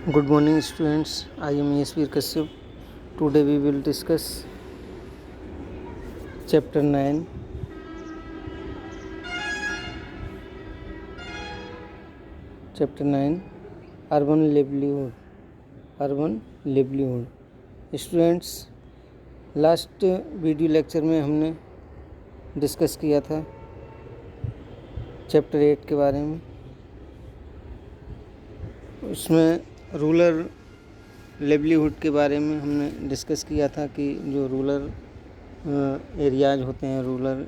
Good morning, students. I am Yasveer Kashyap. Today we will discuss Chapter 9. Chapter 9 Urban Livelihood. Urban Livelihood. Students, last video lecture में हमने discuss किया था chapter 8 के बारे में। उसमें रूरल लिवलीहुड के बारे में हमने डिस्कस किया था कि जो रूरल एरियाज होते हैं, रूरल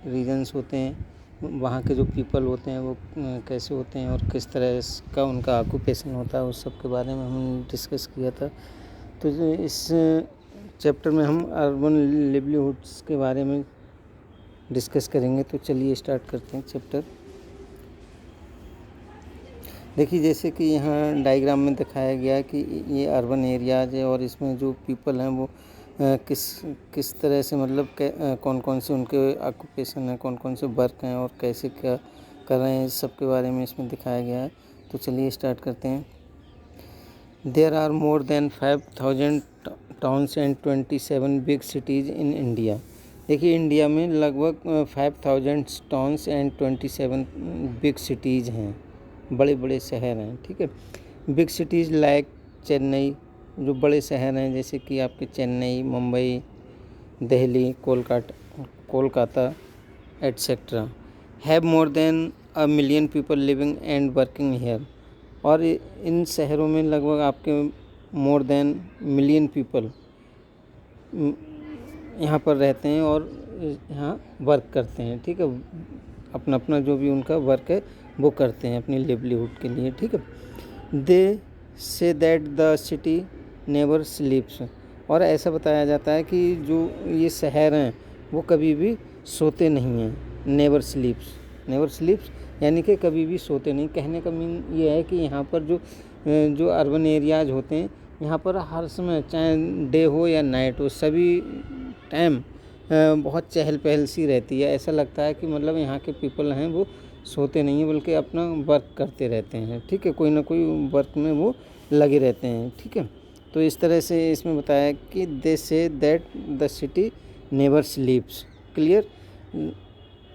रीजन्स होते हैं, वहाँ के जो पीपल होते हैं वो कैसे होते हैं और किस तरह का उनका ऑक्यूपेशन होता है, उस सब के बारे में हमने डिस्कस किया था। तो इस चैप्टर में हम अर्बन लिवलीहुड्स के बारे में डिस्कस करेंगे। तो चलिए स्टार्ट करते हैं चैप्टर। देखिए, जैसे कि यहाँ डायग्राम में दिखाया गया है कि ये अर्बन एरियाज है और इसमें जो पीपल हैं वो किस तरह से, मतलब कौन कौन से उनके ऑक्यूपेशन हैं, कौन कौन से वर्क हैं और कैसे क्या कर रहे हैं, इस सब के बारे में इसमें दिखाया गया है। तो चलिए स्टार्ट करते हैं। There are more than 5000 towns and 27 big cities in India. देखिए, इंडिया में लगभग 5000 टाउन्स एंड 27 बिग सिटीज़ हैं, बड़े बड़े शहर हैं। ठीक है, बिग सिटीज़ लाइक चेन्नई, जो बड़े शहर हैं जैसे कि आपके Chennai, Mumbai, Delhi, Kolkata etcetera, have more than 1 million people living and working here. और इन शहरों में लगभग आपके मोर देन मिलियन पीपल यहाँ पर रहते हैं और यहाँ वर्क करते हैं। ठीक है, अपना अपना जो भी उनका वर्क है वो करते हैं अपनी लिवलीहुड के लिए। ठीक है, they say that the city never sleeps. और ऐसा बताया जाता है कि जो ये शहर हैं वो कभी भी सोते नहीं हैं। नेवर स्लीप्स यानी कि कभी भी सोते नहीं। कहने का मीन ये है कि यहाँ पर जो अर्बन एरियाज होते हैं, यहाँ पर हर समय, चाहे डे हो या नाइट हो, सभी टाइम बहुत चहल पहल सी रहती है। ऐसा लगता है कि मतलब यहाँ के पीपल हैं वो सोते नहीं हैं, बल्कि अपना वर्क करते रहते हैं। ठीक है, कोई ना कोई वर्क में वो लगे रहते हैं। ठीक है, तो इस तरह से इसमें बताया कि they say that the city never sleeps. Clear?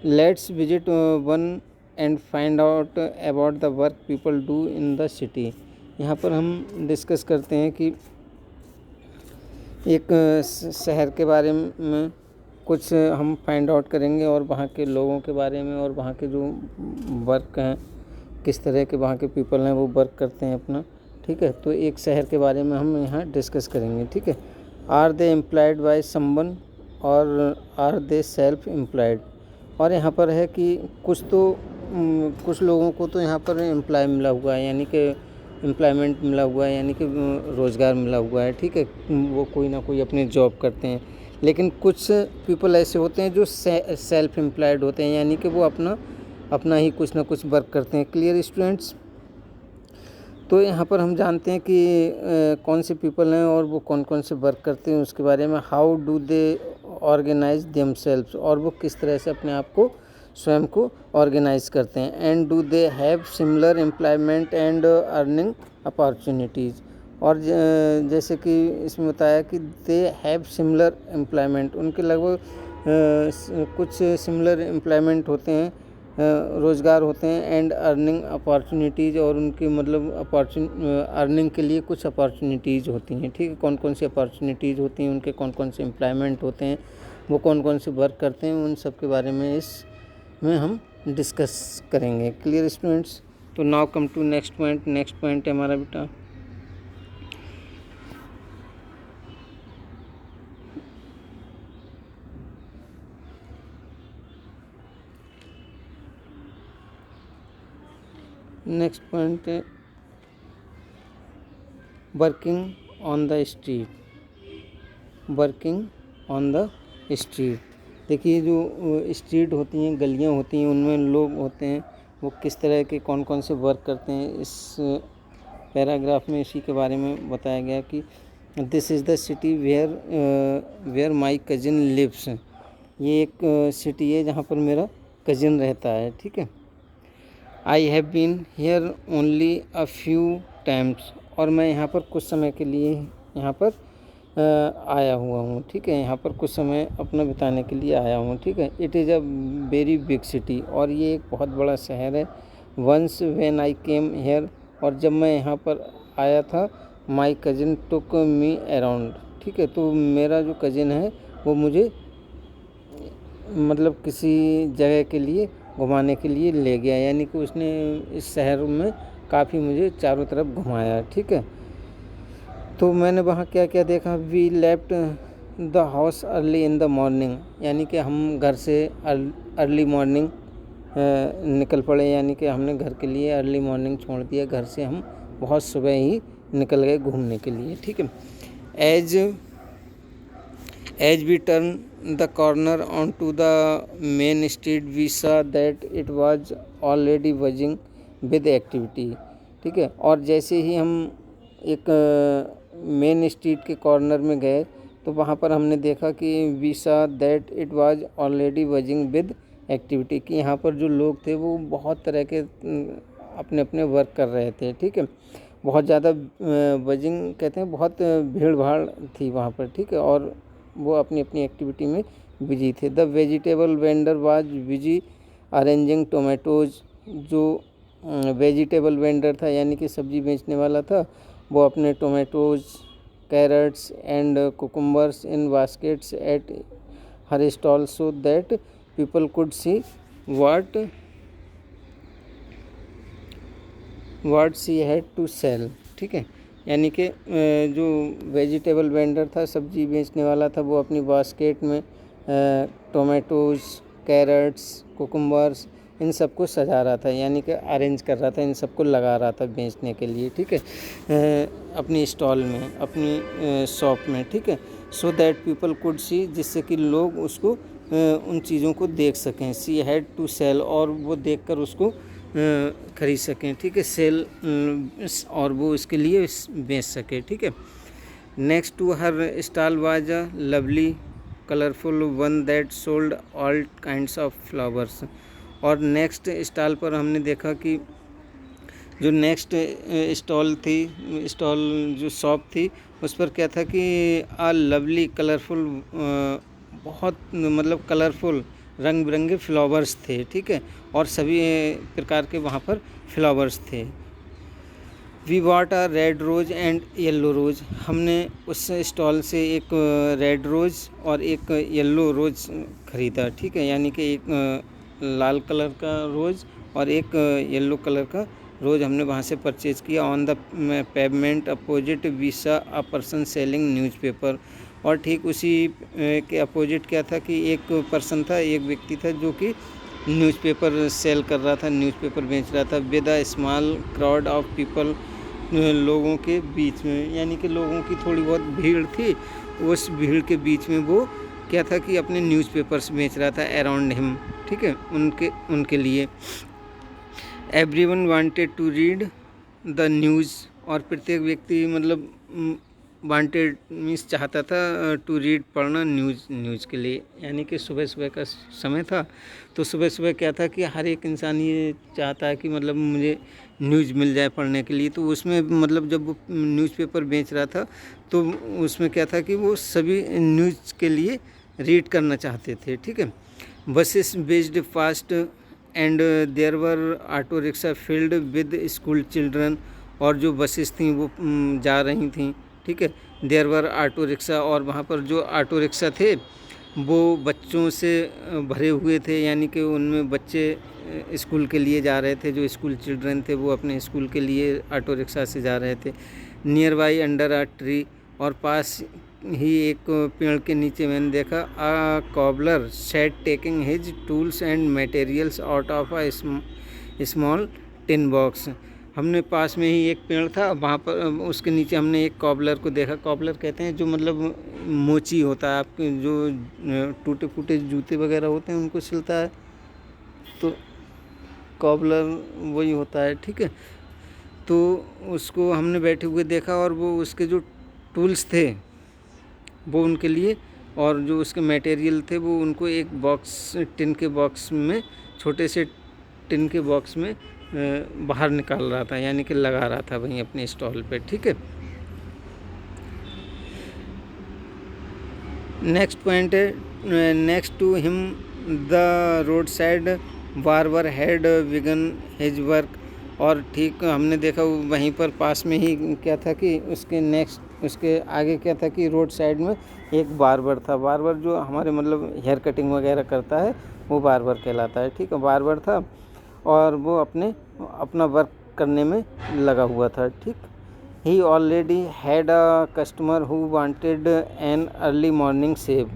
Let's visit one and find out about the work people do in the city. यहाँ पर हम डिस्कस करते हैं कि एक शहर के बारे में कुछ हम फाइंड आउट करेंगे और वहाँ के लोगों के बारे में और वहाँ के जो वर्क हैं, किस तरह के वहाँ के पीपल हैं वो वर्क करते हैं अपना। ठीक है, तो एक शहर के बारे में हम यहाँ डिस्कस करेंगे। ठीक है, are they employed by someone और आर दे सेल्फ एम्प्लॉयड। और यहाँ पर है कि कुछ लोगों को तो यहाँ पर एम्प्लॉय मिला हुआ है, यानी कि एम्प्लॉयमेंट मिला हुआ है, यानी कि रोज़गार मिला हुआ है। ठीक है, वो कोई ना कोई अपनी जॉब करते हैं। लेकिन कुछ पीपल ऐसे होते हैं जो सेल्फ एम्प्लॉयड होते हैं, यानी कि वो अपना ही कुछ ना कुछ वर्क करते हैं। Clear students? तो यहाँ पर हम जानते हैं कि कौन से पीपल हैं और वो कौन कौन से वर्क करते हैं उसके बारे में। How do they organise themselves, और वो किस तरह से अपने आप को स्वयं को ऑर्गेनाइज करते हैं। And do they have similar employment and earning opportunities. और जैसे कि इसमें बताया कि दे हैव सिमिलर एम्प्लॉयमेंट, उनके लगभग कुछ सिमिलर एम्प्लॉयमेंट होते हैं, रोज़गार होते हैं, एंड अर्निंग अपॉर्चुनिटीज़, और उनकी मतलब अर्निंग के लिए कुछ अपॉर्चुनिटीज़ होती हैं। ठीक है, कौन कौन सी अपॉर्चुनिटीज़ होती हैं, उनके कौन कौन से एम्प्लॉयमेंट होते हैं, वो कौन कौन से वर्क करते हैं, उन सब के बारे में इसमें हम डिस्कस करेंगे। Clear students? तो now come to next point. Next point है हमारा बेटा नेक्स्ट पॉइंट है वर्किंग ऑन द स्ट्रीट। देखिए, जो स्ट्रीट होती हैं, गलियां होती हैं, उनमें लोग होते हैं, वो किस तरह के कौन कौन से वर्क करते हैं, इस पैराग्राफ में इसी के बारे में बताया गया कि this is the city where my cousin lives. ये एक सिटी है जहाँ पर मेरा कज़िन रहता है। ठीक है, I have been here only a few times. और मैं यहाँ पर कुछ समय के लिए यहाँ पर आया हुआ हूँ, ठीक है। यहाँ पर कुछ समय अपना बिताने के लिए आया हूँ, ठीक है। It is a very big city, और ये एक बहुत बड़ा शहर है। Once when I came here, और जब मैं यहाँ पर आया था, माई कज़िन टुक मी अराउंड, ठीक है। तो मेरा जो कज़िन है वो मुझे मतलब किसी जगह के लिए घुमाने के लिए ले गया, यानी कि उसने इस शहर में काफ़ी मुझे चारों तरफ घुमाया, ठीक है। तो मैंने वहाँ क्या क्या देखा। We left the house early in the morning, यानी कि हम घर से अर्ली मॉर्निंग निकल पड़े, यानी कि हमने घर के लिए अर्ली मॉर्निंग छोड़ दिया। घर से हम बहुत सुबह ही निकल गए घूमने के लिए, ठीक है। As we turn the corner on to the main street we saw that it was already buzzing with activity, ठीक है। और जैसे ही हम एक मेन स्ट्रीट के कॉर्नर में गए तो वहाँ पर हमने देखा कि we saw that it was already buzzing with activity, कि यहाँ पर जो लोग थे वो बहुत तरह के अपने अपने वर्क कर रहे थे, ठीक है। बहुत ज़्यादा बजिंग कहते हैं, बहुत भीड़ भाड़ थी वहाँ पर, ठीक है। और वो अपनी अपनी एक्टिविटी में बिजी थे। The vegetable vendor was busy arranging tomatoes, जो वेजिटेबल वेंडर था यानी कि सब्जी बेचने वाला था, वो अपने tomatoes, carrots and cucumbers in baskets at her stall so that people could see what she had to sell, ठीक है। यानी कि जो वेजिटेबल वेंडर था, सब्जी बेचने वाला था, वो अपनी बास्केट में टोमेटोज़, कैरेट्स, कुकुम्बर्स इन सबको सजा रहा था, यानी कि अरेंज कर रहा था, इन सबको लगा रहा था बेचने के लिए, ठीक है, अपनी स्टॉल में, अपनी शॉप में, ठीक है। सो दैट पीपल कुड सी, जिससे कि लोग उसको उन चीज़ों को देख सकें। सी हैड टू सेल, और वो देखकर उसको खरीद सकें, ठीक है। सेल, और वो इसके लिए बेच सके, ठीक है। Next to her stall was a lovely colourful one that sold all kinds of flowers. और नेक्स्ट स्टॉल पर हमने देखा कि जो नेक्स्ट स्टॉल जो शॉप थी, उस पर क्या था कि आ लवली कलरफुल, बहुत मतलब कलरफुल रंग बिरंगे फ्लावर्स थे, ठीक है। और सभी प्रकार के वहाँ पर फ्लावर्स थे। We bought a red rose and yellow rose, हमने उस स्टॉल से एक रेड रोज़ और एक येलो रोज़ ख़रीदा, ठीक है। यानी कि एक लाल कलर का रोज़ और एक येलो कलर का रोज़ हमने वहाँ से परचेज़ किया। On the pavement opposite we saw a person selling newspaper, और ठीक उसी के अपोजिट क्या था कि एक पर्सन था, एक व्यक्ति था जो कि न्यूज़पेपर सेल कर रहा था, न्यूज़पेपर बेच रहा था। With a small crowd of people, लोगों के बीच में, यानी कि लोगों की थोड़ी बहुत भीड़ थी। उस भीड़ के बीच में वो क्या था कि अपने न्यूज़पेपर्स बेच रहा था अराउंड हिम, ठीक है, उनके लिए। Everyone wanted to read the news, और प्रत्येक व्यक्ति मतलब वांटेड मीन्स चाहता था टू रीड, पढ़ना न्यूज़ के लिए, यानी कि सुबह सुबह का समय था। तो सुबह सुबह क्या था कि हर एक इंसान ये चाहता है कि मतलब मुझे न्यूज़ मिल जाए पढ़ने के लिए। तो उसमें मतलब जब वो न्यूज़पेपर बेच रहा था तो उसमें क्या था कि वो सभी न्यूज़ के लिए रीड करना चाहते थे, ठीक है। Buses based fast and there were auto rickshaw filled with school children, और जो बसेस थी वो जा रही थी, ठीक है। देयर वर ऑटो रिक्शा, और वहाँ पर जो ऑटो रिक्शा थे वो बच्चों से भरे हुए थे, यानी कि उनमें बच्चे स्कूल के लिए जा रहे थे। जो स्कूल चिल्ड्रन थे वो अपने स्कूल के लिए ऑटो रिक्शा से जा रहे थे। Near by under a tree, और पास ही एक पेड़ के नीचे मैंने देखा a cobbler sat taking his tools and materials out of a small tin box. हमने पास में ही एक पेड़ था, वहाँ पर उसके नीचे हमने एक कॉबलर को देखा। कॉबलर कहते हैं जो मतलब मोची होता है, आपके जो टूटे फूटे जूते वगैरह होते हैं उनको सिलता है, तो कॉबलर वही होता है, ठीक है। तो उसको हमने बैठे हुए देखा, और वो उसके जो टूल्स थे वो उनके लिए, और जो उसके मटेरियल थे वो उनको एक बॉक्स, टिन के बॉक्स में, छोटे से टिन के बॉक्स में बाहर निकाल रहा था, यानी कि लगा रहा था वहीं अपने स्टॉल पे। ठीक है, नेक्स्ट पॉइंट है, next to him the road side barber had begun his work. और ठीक हमने देखा वहीं पर पास में ही क्या था कि उसके आगे क्या था कि रोड साइड में एक बार्बर था। बार्बर जो हमारे मतलब हेयर कटिंग वगैरह करता है वो बार्बर कहलाता है। ठीक है, बार्बर था और वो अपना वर्क करने में लगा हुआ था। ठीक, he already had a customer who wanted an early morning shave.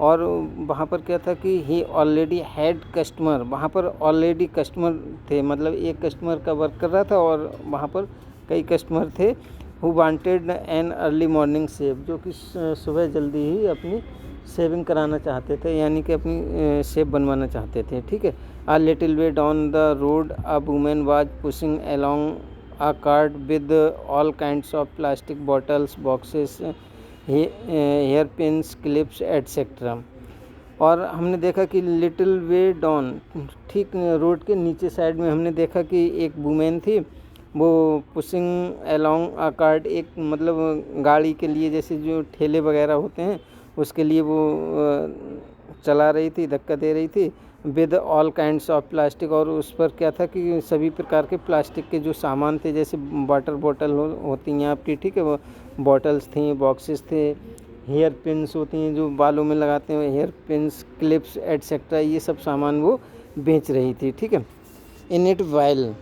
और वहाँ पर क्या था कि ही ऑलरेडी हैड कस्टमर, वहाँ पर ऑलरेडी कस्टमर थे, मतलब एक कस्टमर का वर्क कर रहा था और वहाँ पर कई कस्टमर थे। Who wanted an early morning shave, जो कि सुबह जल्दी ही अपनी शेविंग कराना चाहते थे, यानी कि अपनी शेव बनवाना चाहते थे। ठीक है, a little way down the road a women was pushing along a cart with all kinds of plastic bottles, boxes, hair pins, clips, etc. और हमने देखा कि लिटिल वे डाउन, ठीक रोड के नीचे साइड में हमने देखा कि एक वुमेन थी, वो पुशिंग अलोंग अ कार्ट, एक मतलब गाड़ी के लिए जैसे जो ठेले वगैरह होते हैं उसके लिए वो चला रही थी, धक्का दे रही थी। With all kinds of plastic, और उस पर क्या था कि सभी प्रकार के प्लास्टिक के जो सामान थे, जैसे वाटर बोतल होती हैं आपकी, ठीक है, वो बॉटल्स थी, बॉक्सेस थे, हेयर पिन्स होती हैं जो बालों में लगाते हैं, हेयर पिन्स, क्लिप्स एटसेट्रा, ये सब सामान वो बेच रही थी। ठीक है, in it while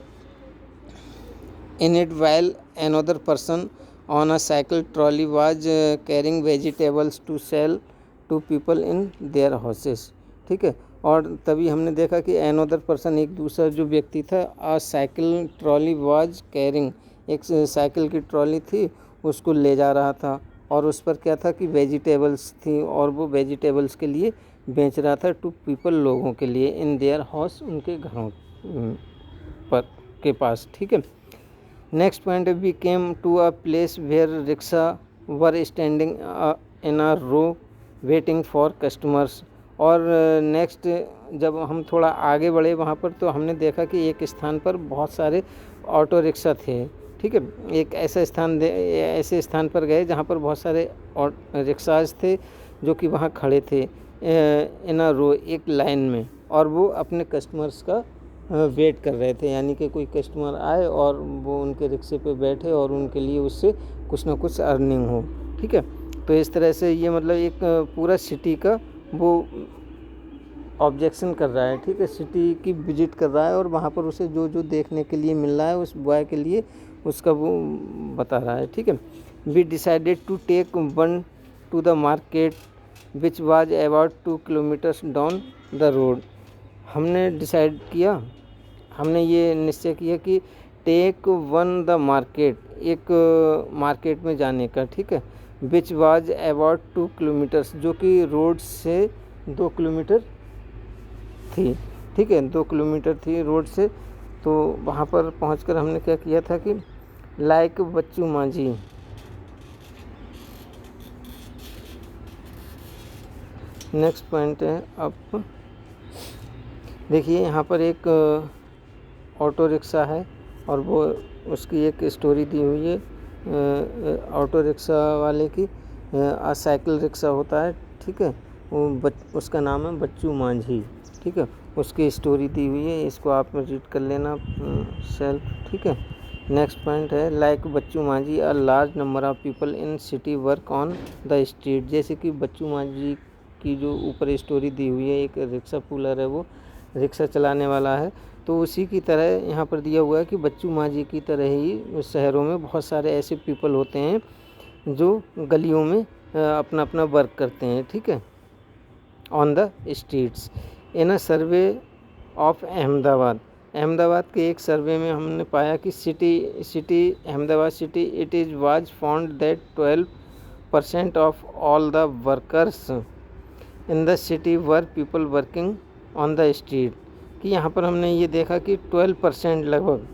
another person on a cycle trolley was carrying vegetables to sell to people in their houses। ठीक है, और तभी हमने देखा कि another person, एक दूसरा जो व्यक्ति था, a cycle trolley was carrying, एक साइकिल की ट्रॉली थी उसको ले जा रहा था, और उस पर क्या था कि वेजिटेबल्स थी, और वो वेजिटेबल्स के लिए बेच रहा था टू पीपल, लोगों के लिए, इन देयर हाउस, उनके घरों पर के पास। ठीक है, next point, we came to a place where rickshaw were standing in a row waiting for customers. और नेक्स्ट जब हम थोड़ा आगे बढ़े वहाँ पर, तो हमने देखा कि एक स्थान पर बहुत सारे ऑटो रिक्शा थे। ठीक है, एक ऐसे स्थान पर गए जहाँ पर बहुत सारे रिक्शाज थे जो कि वहाँ खड़े थे इन अ रो, एक लाइन में, और वो अपने कस्टमर्स का वेट कर रहे थे, यानी कि कोई कस्टमर आए और वो उनके रिक्शे पे बैठे और उनके लिए उससे कुछ ना कुछ अर्निंग हो। ठीक है, तो इस तरह से ये मतलब एक पूरा सिटी का वो ऑब्जेक्शन कर रहा है। ठीक है, सिटी की विजिट कर रहा है और वहाँ पर उसे जो जो देखने के लिए मिल रहा है उस बॉय के लिए उसका वो बता रहा है। ठीक है, we decided to take one to the market which was about 2 kilometres down the road. हमने ये निश्चय किया कि टेक वन द मार्केट, एक मार्केट में जाने का। ठीक है, विच वाज अबाउट 2 किलोमीटर्स, जो कि रोड से 2 किलोमीटर थी। ठीक है, 2 किलोमीटर थी रोड से। तो वहाँ पर पहुँचकर हमने क्या किया था कि लाइक बच्चू मांझी, नेक्स्ट पॉइंट है। अब देखिए यहाँ पर एक ऑटो रिक्शा है और वो उसकी एक स्टोरी दी हुई है ऑटो रिक्शा वाले की। साइकिल रिक्शा होता है, ठीक है, वो उसका नाम है बच्चू मांझी। ठीक है, उसकी स्टोरी दी हुई है, इसको आप रीड कर लेना सेल्फ। ठीक है, नेक्स्ट पॉइंट है, like Bachchu Manjhi a large number of people in city work on the street. जैसे कि बच्चू मांझी की जो ऊपर स्टोरी दी हुई है, एक रिक्शा पुलर है, वो रिक्शा चलाने वाला है, तो उसी की तरह यहाँ पर दिया हुआ है कि बच्चू मांझी की तरह ही शहरों में बहुत सारे ऐसे पीपल होते हैं जो गलियों में अपना अपना वर्क करते हैं। ठीक है, on the streets. In a survey of Ahmedabad के एक सर्वे में हमने पाया कि Ahmedabad city it is was found that 12% of all the workers in the city were people working on the street. कि यहाँ पर हमने ये देखा कि 12% लगभग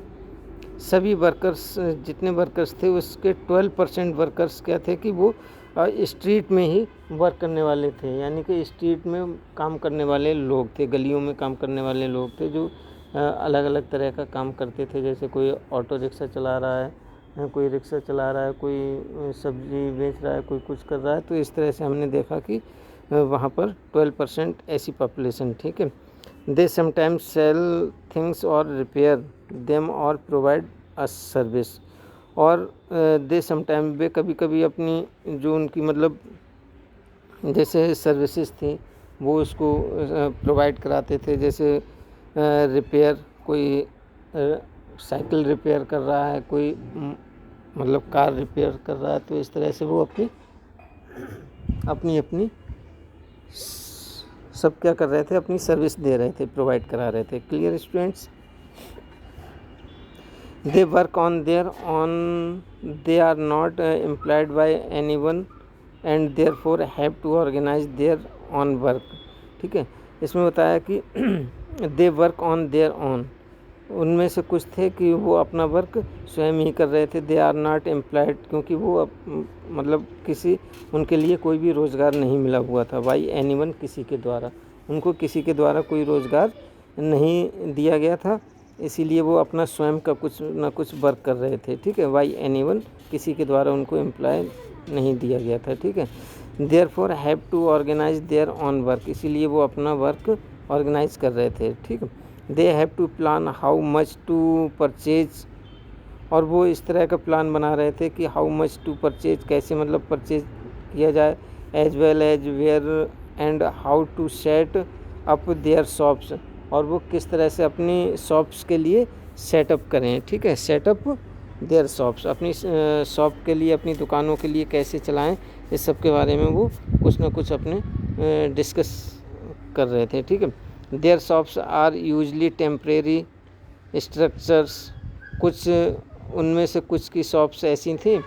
सभी वर्कर्स, जितने वर्कर्स थे उसके 12% वर्कर्स क्या थे कि वो स्ट्रीट में ही वर्क करने वाले थे, यानी कि स्ट्रीट में काम करने वाले लोग थे, गलियों में काम करने वाले लोग थे, जो अलग अलग तरह का काम करते थे। जैसे कोई ऑटो रिक्शा चला रहा है, कोई रिक्शा चला रहा है, कोई सब्जी बेच रहा है, कोई कुछ कर रहा है। तो इस तरह से हमने देखा कि वहाँ पर 12% ऐसी पॉपुलेशन, ठीक है। दे समटाइम्स सेल थिंग्स और रिपेयर देम और प्रोवाइड अ सर्विस। और दे समटाइम, वे कभी कभी अपनी जो उनकी मतलब जैसे सर्विसेज थी वो उसको प्रोवाइड कराते थे। जैसे रिपेयर, कोई साइकिल रिपेयर कर रहा है, कोई मतलब कार रिपेयर कर रहा है। तो इस तरह से वो अपनी अपनी सब क्या कर रहे थे, अपनी सर्विस दे रहे थे, प्रोवाइड करा रहे थे। Clear students? They work on their own, they are not employed by anyone and therefore have to organise their own work, ठीक है। इसमें बताया कि they work on their own, उनमें से कुछ थे कि वो अपना वर्क स्वयं ही कर रहे थे। दे आर नॉट एम्प्लॉयड, क्योंकि वो मतलब किसी, उनके लिए कोई भी रोज़गार नहीं मिला हुआ था। बाई एनीवन, किसी के द्वारा, उनको किसी के द्वारा कोई रोज़गार नहीं दिया गया था, इसीलिए वो अपना स्वयं का कुछ ना कुछ वर्क कर रहे थे, ठीक है। बाई एनीवन, किसी के द्वारा उनको एम्प्लॉय नहीं दिया गया था, ठीक है। Therefore have to organise their own work, इसीलिए वो अपना वर्क ऑर्गेनाइज कर रहे थे, ठीक है। They have to plan how much to purchase, और वो इस तरह का प्लान बना रहे थे कि हाउ मच टू परचेज, कैसे मतलब परचेज किया जाए, as well as where and how to set up their shops, और वो किस तरह से अपनी शॉप्स के लिए सेटअप करें, ठीक है। सेटअप देयर शॉप्स, अपनी शॉप के लिए, अपनी दुकानों के लिए कैसे चलाएं, इस सब के बारे में वो कुछ ना कुछ अपने डिस्कस कर रहे थे, ठीक है। Their shops are usually temporary structures, कुछ उनमें से कुछ की शॉप्स ऐसी थी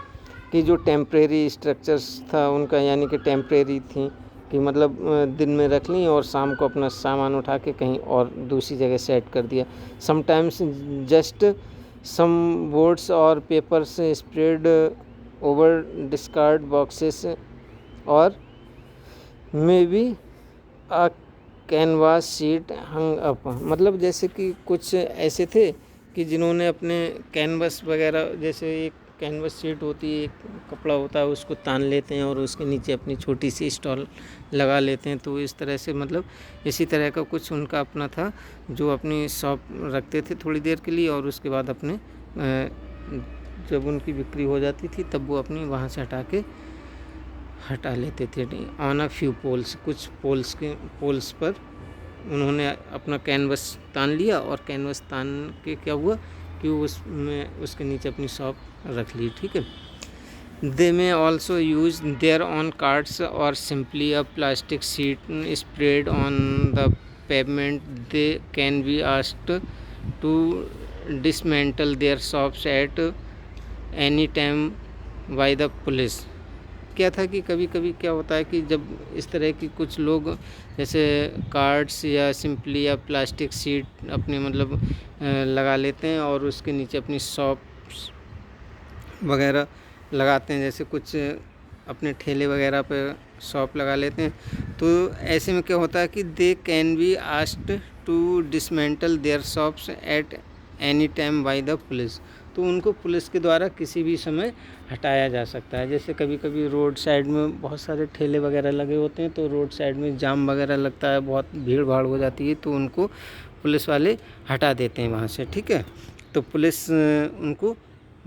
कि जो टेम्परेरी स्ट्रक्चर्स था उनका, यानी कि टेम्परेरी थी कि मतलब दिन में रख ली और शाम को अपना सामान उठा के कहीं और दूसरी जगह सेट कर दिया। समटाइम्स जस्ट सम बोर्ड्स और papers spread over discard boxes और maybe a canvas sheet hung up, मतलब जैसे कि कुछ ऐसे थे कि जिन्होंने अपने कैनवस वगैरह, जैसे एक कैनवस शीट होती है, एक कपड़ा होता है, उसको तान लेते हैं और उसके नीचे अपनी छोटी सी स्टॉल लगा लेते हैं। तो इस तरह से मतलब इसी तरह का कुछ उनका अपना था, जो अपनी शॉप रखते थे थोड़ी देर के लिए और उसके बाद अपने जब उनकी बिक्री हो जाती थी तब वो अपनी वहाँ से हटा लेते थे। ऑन अ फ्यू पोल्स, कुछ पोल्स पर उन्होंने अपना कैनवस तान लिया और कैनवस तान के क्या हुआ कि उसमें उसके नीचे अपनी शॉप रख ली, ठीक है। They may also use their own cards और simply a plastic sheet spread on the pavement. They can be asked to dismantle their shops at any time by the police. क्या था कि कभी कभी क्या होता है कि जब इस तरह की कुछ लोग जैसे कार्ड्स या सिंपली या प्लास्टिक शीट अपने मतलब लगा लेते हैं और उसके नीचे अपनी शॉप्स वगैरह लगाते हैं, जैसे कुछ अपने ठेले वगैरह पे शॉप लगा लेते हैं, तो ऐसे में क्या होता है कि they can be asked to dismantle their shops at any time by the police. तो उनको पुलिस के द्वारा किसी भी समय हटाया जा सकता है। जैसे कभी कभी रोड साइड में बहुत सारे ठेले वगैरह लगे होते हैं, तो रोड साइड में जाम वगैरह लगता है, बहुत भीड़ भाड़ हो जाती है, तो उनको पुलिस वाले हटा देते हैं वहाँ से, ठीक है। तो पुलिस उनको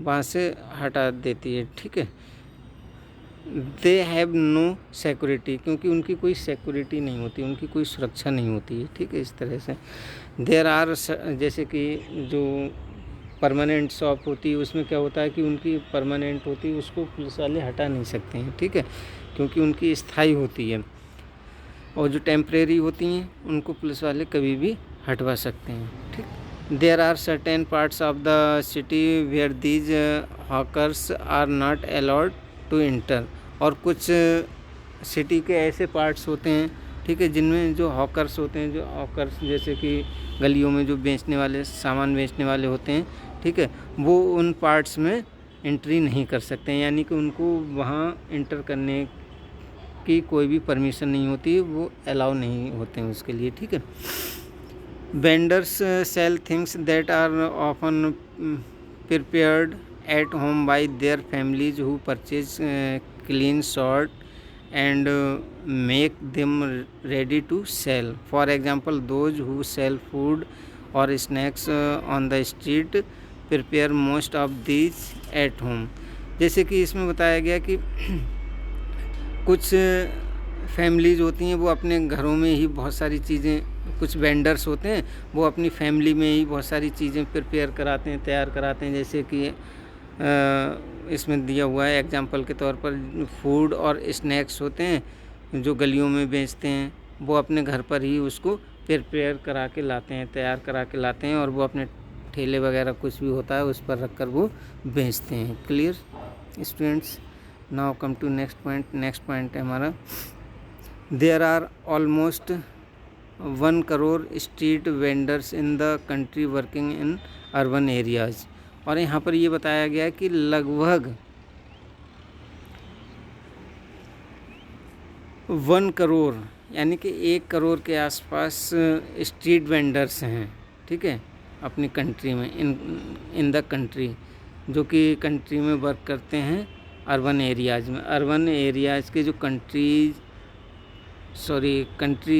वहाँ से हटा देती है, ठीक है। दे हैव नो सिक्योरिटी, क्योंकि उनकी कोई सिक्योरिटी नहीं होती, उनकी कोई सुरक्षा नहीं होती है, ठीक है। इस तरह से देयर आर, जैसे कि जो परमानेंट शॉप होती है उसमें क्या होता है कि उनकी परमानेंट होती है, उसको पुलिस वाले हटा नहीं सकते हैं, ठीक है, क्योंकि उनकी स्थायी होती है। और जो टेम्परेरी होती हैं उनको पुलिस वाले कभी भी हटवा सकते हैं, ठीक। There are certain parts of the city where these hawkers are not allowed to enter. और कुछ सिटी के ऐसे पार्ट्स होते हैं, ठीक है, जिनमें जो हॉकर्स होते हैं, जो हॉकर्स जैसे कि गलियों में जो बेचने वाले, सामान बेचने वाले होते हैं, ठीक है, वो उन पार्ट्स में एंट्री नहीं कर सकते हैं, यानी कि उनको वहाँ इंटर करने की कोई भी परमिशन नहीं होती, वो अलाउ नहीं होते हैं उसके लिए, ठीक है। Vendors sell things that are often prepared at home by their families who purchase clean, sort, and make them ready to sell. For example, those who sell food or snacks on the street prepare most of these at home. जैसे कि इसमें बताया गया कि कुछ families होती हैं वो अपने घरों में ही बहुत सारी चीज़ें, कुछ वेंडर्स होते हैं वो अपनी फैमिली में ही बहुत सारी चीज़ें प्रिपेयर कराते हैं, तैयार कराते हैं। जैसे कि इसमें दिया हुआ है एग्जांपल के तौर पर फूड और स्नैक्स होते हैं जो गलियों में बेचते हैं, वो अपने घर पर ही उसको प्रिपेयर करा के लाते हैं, तैयार करा के लाते हैं और वो अपने ठेले वगैरह कुछ भी होता है उस पर रख कर वो बेचते हैं। Clear students? Now come to next point. Next point है हमारा, there are almost 1 crore street vendors in the country working in urban areas. और यहाँ पर ये बताया गया है कि लगभग 1 करोड़ यानी कि 1 करोड़ के आसपास स्ट्रीट वेंडर्स हैं, ठीक है, अपनी कंट्री में, इन द कंट्री, जो कि कंट्री में वर्क करते हैं अर्बन एरियाज़ में। अर्बन एरियाज़ के जो कंट्री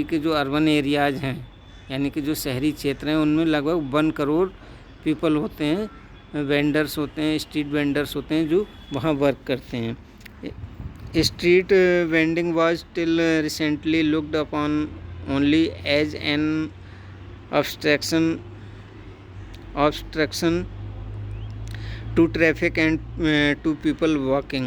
के जो अर्बन एरियाज़ हैं यानी कि जो शहरी क्षेत्र हैं उनमें लगभग 1 करोड़ पीपल होते हैं, वेंडर्स होते हैं, स्ट्रीट वेंडर्स होते हैं जो वहाँ वर्क करते हैं। Street vending was till recently looked upon only as an obstruction to traffic and to people walking.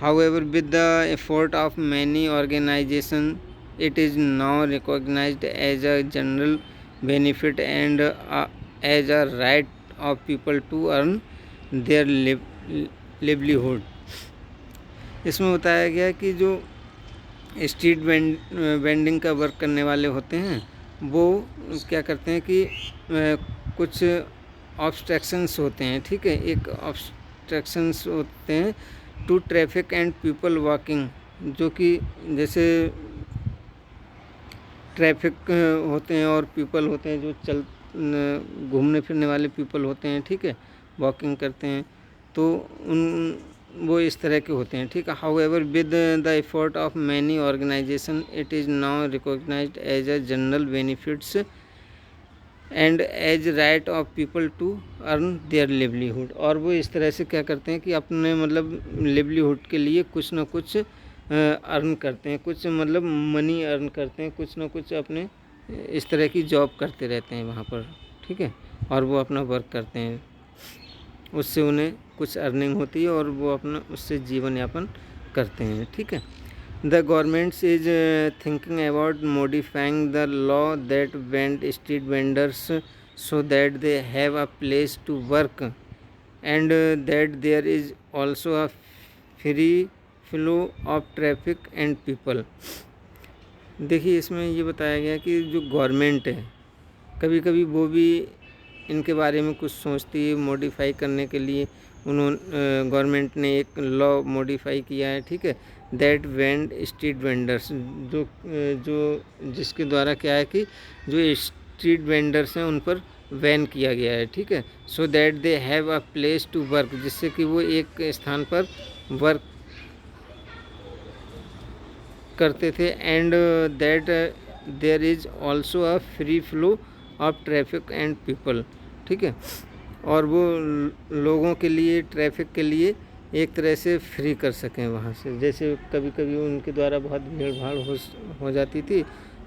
However, with the effort of many organizations, it is now recognized as a general benefit and as a right of people to earn their livelihood. इसमें बताया गया कि जो street vending का work करने वाले होते हैं वो क्या करते हैं कि कुछ ऑब्स्ट्रक्शंस होते हैं, ठीक है, एक ऑब्स्ट्रक्शंस होते हैं to traffic and people walking, जो कि जैसे ट्रैफिक होते हैं और पीपल होते हैं जो घूमने फिरने वाले पीपल होते हैं, ठीक है, वॉकिंग करते हैं, तो वो इस तरह के होते हैं, ठीक है। However with the effort of many organisation it is now recognised as a general benefits and as right of people to earn their livelihood. और वो इस तरह से क्या करते हैं कि अपने मतलब लिवलीहुड के लिए कुछ ना कुछ अर्न करते हैं, कुछ मतलब मनी अर्न करते हैं, कुछ ना कुछ अपने इस तरह की जॉब करते रहते हैं वहाँ पर, ठीक है, और वो अपना वर्क करते हैं, उससे उन्हें कुछ अर्निंग होती है और वो अपना उससे जीवन यापन करते हैं, ठीक है। The government is thinking about modifying the law that bans street vendors so that they have a place to work and that there is also a free flow of traffic and people. देखिए इसमें ये बताया गया कि जो government है कभी कभी वो भी इनके बारे में कुछ सोचती है, मॉडिफाई करने के लिए गवर्नमेंट ने एक लॉ मॉडिफाई किया है, ठीक है, दैट वेंड स्ट्रीट वेंडर्स, जो जिसके द्वारा क्या है कि जो स्ट्रीट वेंडर्स हैं उन पर बैन किया गया है, ठीक है, so that they have a place to work, जिससे कि वो एक स्थान पर वर्क करते थे, and that there is also a free flow of traffic and people, ठीक है, और वो लोगों के लिए, ट्रैफिक के लिए एक तरह से फ्री कर सकें वहाँ से। जैसे कभी कभी उनके द्वारा बहुत भीड़ भाड़ हो जाती थी,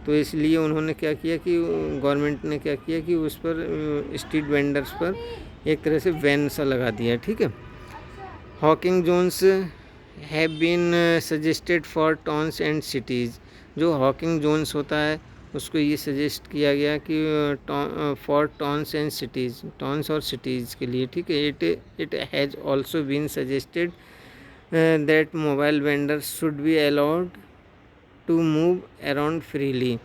तो इसलिए उन्होंने क्या किया कि गवर्नमेंट ने क्या किया कि उस पर स्ट्रीट वेंडर्स पर एक तरह से बैन सा लगा दिया, ठीक है। Hawking zones have been suggested for towns and cities. जो हॉकिंग जोन्स होता है उसको ये सजेस्ट किया गया कि for towns and cities, towns और सिटीज़ के लिए, ठीक है। It has also been suggested that mobile vendors should be allowed to move around freely.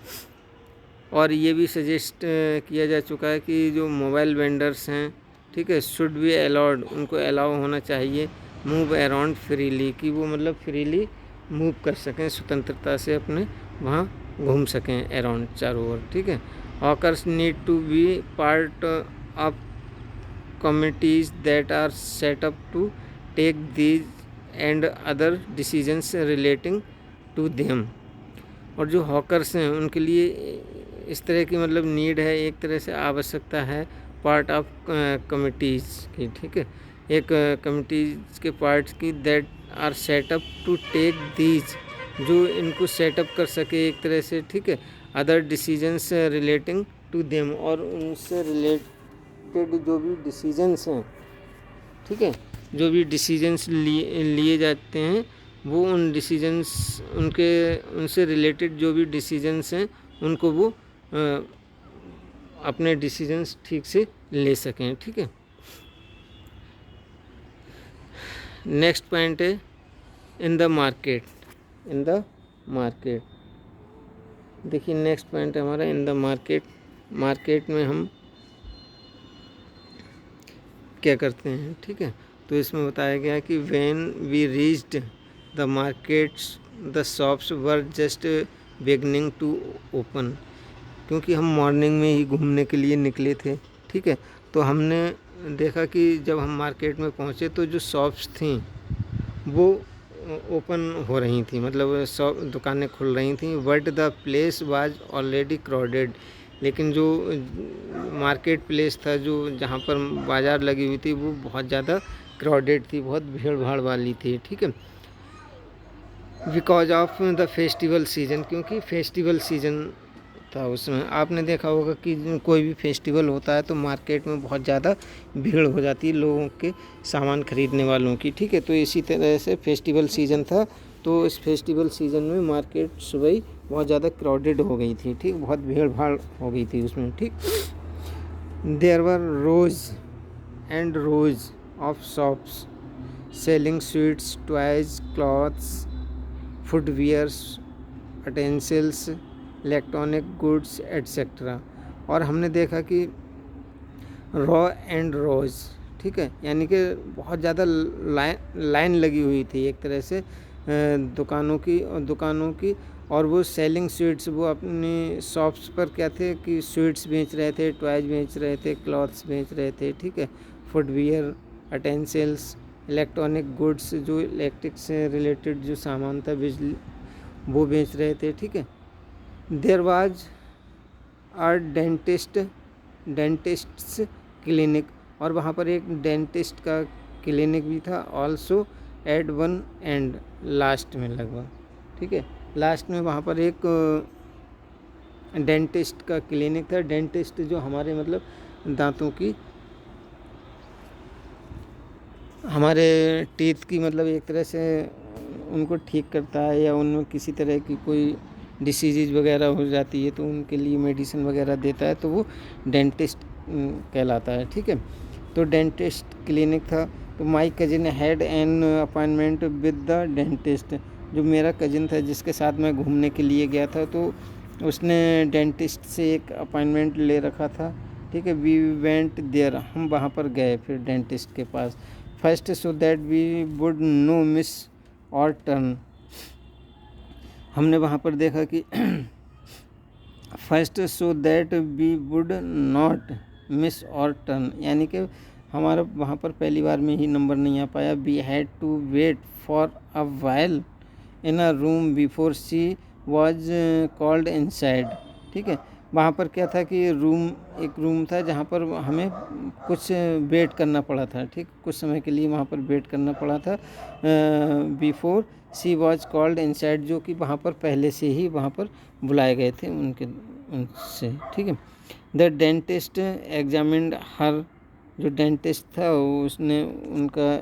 और ये भी सजेस्ट किया जा चुका है कि जो मोबाइल वेंडर्स हैं, ठीक है, शुड बी अलाउड, उनको अलाउ होना चाहिए मूव अराउंड फ्रीली, कि वो मतलब फ्रीली मूव कर सकें, स्वतंत्रता से अपने वहाँ घूम सकें अराउंड, चारों ओर, ठीक है। hawkers need to be part of committees that are set up to take these and other decisions relating to them। और जो हॉकर्स हैं उनके लिए इस तरह की मतलब नीड है, एक तरह से आवश्यकता है पार्ट ऑफ कमिटीज़ की, ठीक है, एक कमिटीज़ के पार्ट्स की that are set up to take these, जो इनको सेटअप कर सके एक तरह से, ठीक है, other decisions relating to them, और उनसे रिलेटेड जो भी डिसीजंस हैं, ठीक है, जो भी डिसीजंस लिए जाते हैं वो उन डिसीजंस उनसे रिलेटेड जो भी डिसीजंस हैं उनको वो अपने डिसीजंस ठीक से ले सकें, ठीक है। नेक्स्ट पॉइंट है in the market. In the market देखिए नेक्स्ट पॉइंट है हमारा इन द मार्केट। मार्केट में हम क्या करते हैं, ठीक है, तो इसमें बताया गया कि when we reached the markets the shops were just beginning to open. क्योंकि हम मॉर्निंग में ही घूमने के लिए निकले थे, ठीक है, तो हमने देखा कि जब हम मार्केट में पहुँचे तो जो शॉप्स थी वो ओपन हो रही थी, मतलब शॉप दुकानें खुल रही थी, but the place was already crowded. लेकिन जो मार्केट प्लेस था, जो जहाँ पर बाज़ार लगी हुई थी, वो बहुत ज़्यादा क्राउडेड थी, बहुत भीड़ भाड़ वाली थी, ठीक है, because of the festival season, क्योंकि फेस्टिवल सीज़न था उसमें। आपने देखा होगा कि कोई भी फेस्टिवल होता है तो मार्केट में बहुत ज़्यादा भीड़ हो जाती है लोगों के सामान खरीदने वालों की, ठीक है, तो इसी तरह से फेस्टिवल सीज़न था, तो इस फेस्टिवल सीज़न में मार्केट सुबह ही बहुत ज़्यादा क्राउडेड हो गई थी, ठीक, बहुत भीड़ भाड़ हो गई थी उसमें, ठीक। There were rows and rows of shops selling sweets, toys, clothes, footwears, utensils, electronic goods etcetera. और हमने देखा कि रॉ एंड रोज, ठीक है, यानी कि बहुत ज़्यादा लाइन लगी हुई थी एक तरह से दुकानों की, और वो सेलिंग स्वीट्स, वो अपनी शॉप्स पर क्या थे कि स्वीट्स बेच रहे थे, टॉयज बेच रहे थे, क्लॉथ्स बेच रहे थे, ठीक है, फुटवियर, अटेंसिल्स, इलेक्ट्रॉनिक गुड्स, जो इलेक्ट्रिक से रिलेटेड जो सामान था, बिजली, वो बेच रहे थे, ठीक है। देयर वाज आर डेंटिस्ट्स क्लिनिक, और वहाँ पर एक डेंटिस्ट का क्लिनिक भी था, also eight one and, last में लगभग, ठीक है, लास्ट में वहाँ पर एक डेंटिस्ट का क्लिनिक था। डेंटिस्ट जो हमारे मतलब दांतों की, हमारे टीथ की मतलब एक तरह से उनको ठीक करता है, या उनमें किसी तरह की कोई डिसीज़ वगैरह हो जाती है तो उनके लिए मेडिसिन वगैरह देता है, तो वो डेंटिस्ट कहलाता है, ठीक है। तो डेंटिस्ट क्लिनिक था। तो my cousin had an appointment with the dentist, जो मेरा कजिन था जिसके साथ मैं घूमने के लिए गया था, तो उसने डेंटिस्ट से एक अपॉइंटमेंट ले रखा था, ठीक है। वी वेंट देयर, हम वहाँ पर गए फिर डेंटिस्ट के पास, first so that we would no miss our turn. हमने वहाँ पर देखा कि first so that we would not miss our turn, यानी कि हमारा वहाँ पर पहली बार में ही नंबर नहीं आ पाया। We had to wait for a while in a room before she was called inside, ठीक है। वहाँ पर क्या था कि एक रूम था जहाँ पर हमें कुछ वेट करना पड़ा था, ठीक, कुछ समय के लिए वहाँ पर वेट करना पड़ा था। Before she was called inside, जो कि वहाँ पर पहले से ही वहाँ पर बुलाए गए थे उनसे, ठीक है। द डेंटिस्ट एग्जामिन्ड हर, जो डेंटिस्ट था उसने उनका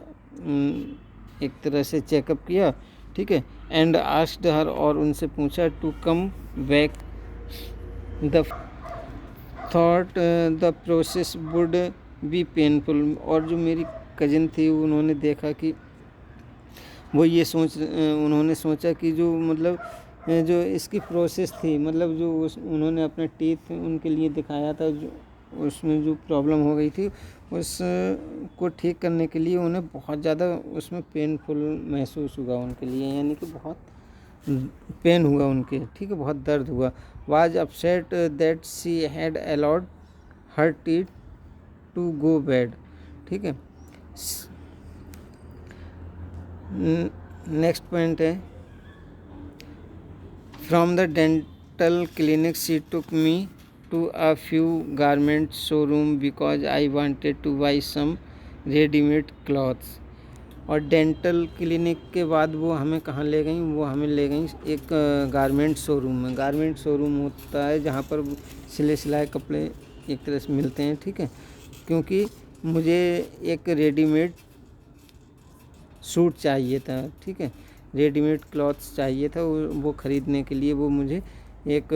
एक तरह से चेकअप किया, ठीक है। एंड आस्क्ड हर, और उनसे पूछा to come back, the thought the process would be painful. और जो मेरी कजिन थी उन्होंने देखा कि वो ये उन्होंने सोचा कि जो मतलब जो इसकी प्रोसेस थी, मतलब जो उन्होंने अपने टीथ उनके लिए दिखाया था, जो उसमें जो प्रॉब्लम हो गई थी उसको ठीक करने के लिए उन्हें बहुत ज़्यादा उसमें पेनफुल महसूस हुआ उनके लिए, यानी कि बहुत पेन हुआ उनके, ठीक है, बहुत दर्द हुआ। Was upset that she had allowed her teeth to go bad, ठीक है। नेक्स्ट पॉइंट है, from the dental clinic she took me to a few garment showroom because I wanted to buy some readymade clothes. और dental clinic के बाद वो हमें कहाँ ले गई, वो हमें ले गई एक गारमेंट शोरूम में। गारमेंट शोरूम होता है जहाँ पर सिले सिलाए कपड़े एक तरह से मिलते हैं, ठीक है, क्योंकि मुझे एक रेडीमेड सूट चाहिए था, ठीक है, रेडीमेड क्लॉथ्स चाहिए था, वो ख़रीदने के लिए वो मुझे एक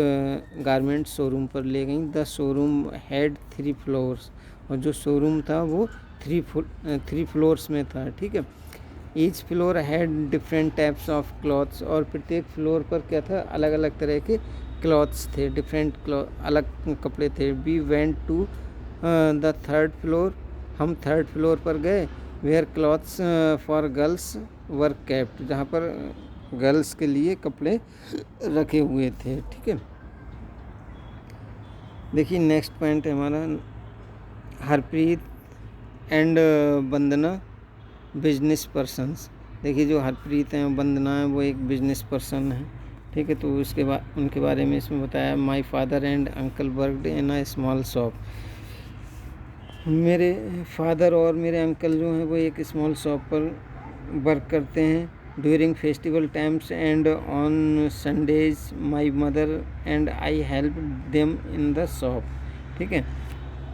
गारमेंट शोरूम पर ले गई। द शोरूम हैड 3 फ्लोर्स, और जो शोरूम था वो 3 फ्लोर्स में था, ठीक है। Each floor had different types of clothes, और प्रत्येक फ्लोर पर क्या था, अलग अलग तरह के क्लॉथ्स थे, डिफरेंट अलग कपड़े थे। We went to the 3rd floor, हम 3rd फ्लोर पर गए। Where clothes for girls were kept, जहाँ पर गर्ल्स के लिए कपड़े रखे हुए थे, ठीक है। देखिए नेक्स्ट पॉइंट है हमारा, Harpreet and Vandana business persons. देखिए जो हरप्रीत हैं, वंदना है, वो एक बिजनेस पर्सन है, ठीक है। तो उसके बाद उनके बारे में इसमें बताया, my father and uncle worked in a small shop. मेरे फादर और मेरे अंकल जो हैं वो एक स्मॉल शॉप पर वर्क करते हैं। During festival times and on Sundays my mother and I help them in the shop, ठीक है।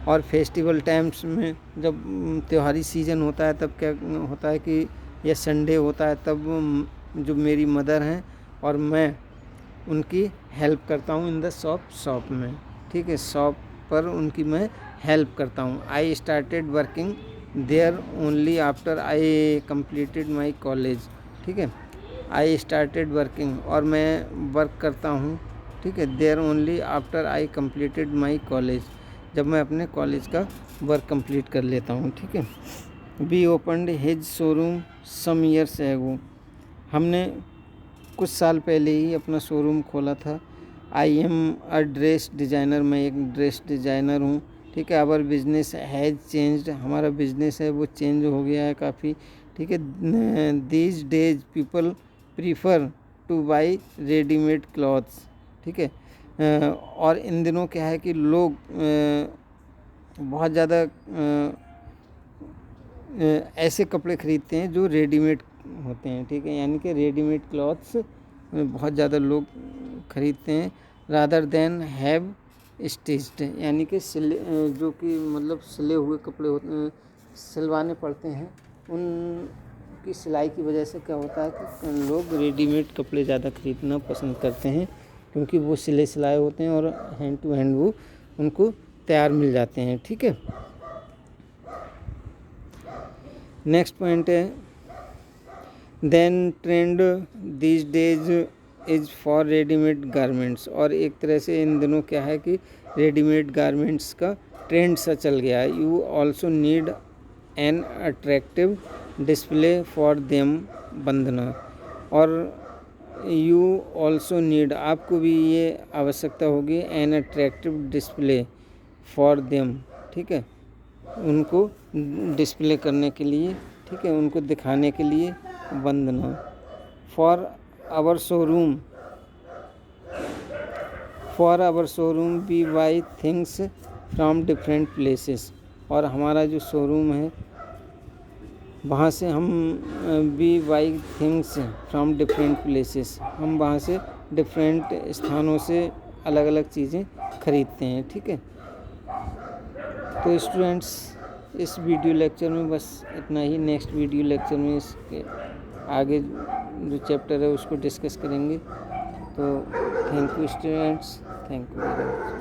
और फेस्टिवल टाइम्स में जब त्योहारी सीज़न होता है तब क्या होता है कि या संडे होता है तब जो मेरी मदर हैं और मैं उनकी हेल्प करता हूँ इन द शॉप में, ठीक है, शॉप पर उनकी मैं हेल्प करता हूँ। I started working there only after I completed my college, ठीक है। आई स्टार्टेड वर्किंग, और मैं वर्क करता हूँ, ठीक है, there only after I completed my college, जब मैं अपने कॉलेज का वर्क कंप्लीट कर लेता हूँ, ठीक है। We opened his showroom some years ago, हमने कुछ साल पहले ही अपना शोरूम खोला था। I am a dress designer, मैं एक ड्रेस डिज़ाइनर हूँ, ठीक है। आवर बिजनेस हैज़ चेंज्ड, हमारा बिजनेस है वो चेंज हो गया है काफ़ी, ठीक है। These days people prefer two by readymade clothes, ठीक है। और इन दिनों क्या है कि लोग बहुत ज़्यादा ऐसे कपड़े ख़रीदते हैं जो रेडीमेड होते हैं, ठीक है, यानी कि रेडीमेड क्लॉथ्स बहुत ज़्यादा लोग ख़रीदते हैं। रादर देन हैव स्टिच्ड, यानी कि सिले, जो कि मतलब सिले हुए कपड़े होते सिलवाने पड़ते हैं, उनकी सिलाई की वजह से क्या होता है कि लोग रेडीमेड कपड़े ज़्यादा ख़रीदना पसंद करते हैं, क्योंकि वो सिले सिलाए होते हैं और हैंड टू हैंड वो उनको तैयार मिल जाते हैं, ठीक है। नेक्स्ट पॉइंट है, then trend these days is for readymade garments, और एक तरह से इन दिनों क्या है कि रेडीमेड गारमेंट्स का ट्रेंड सा चल गया है। You also need an attractive display for them, Vandana. और यू ऑल्सो नीड, आपको भी ये आवश्यकता होगी, an attractive display for them, ठीक है, उनको डिस्प्ले करने के लिए, ठीक है, उनको दिखाने के लिए, Vandana. For our showroom we buy things from different places, और हमारा जो शोरूम है वहाँ से हम we buy things from different places, हम वहाँ से डिफरेंट स्थानों से अलग अलग चीज़ें खरीदते हैं, ठीक है। तो स्टूडेंट्स इस वीडियो लेक्चर में बस इतना ही। नेक्स्ट वीडियो लेक्चर में इसके आगे जो चैप्टर है उसको डिस्कस करेंगे। तो thank you students, thank you very much.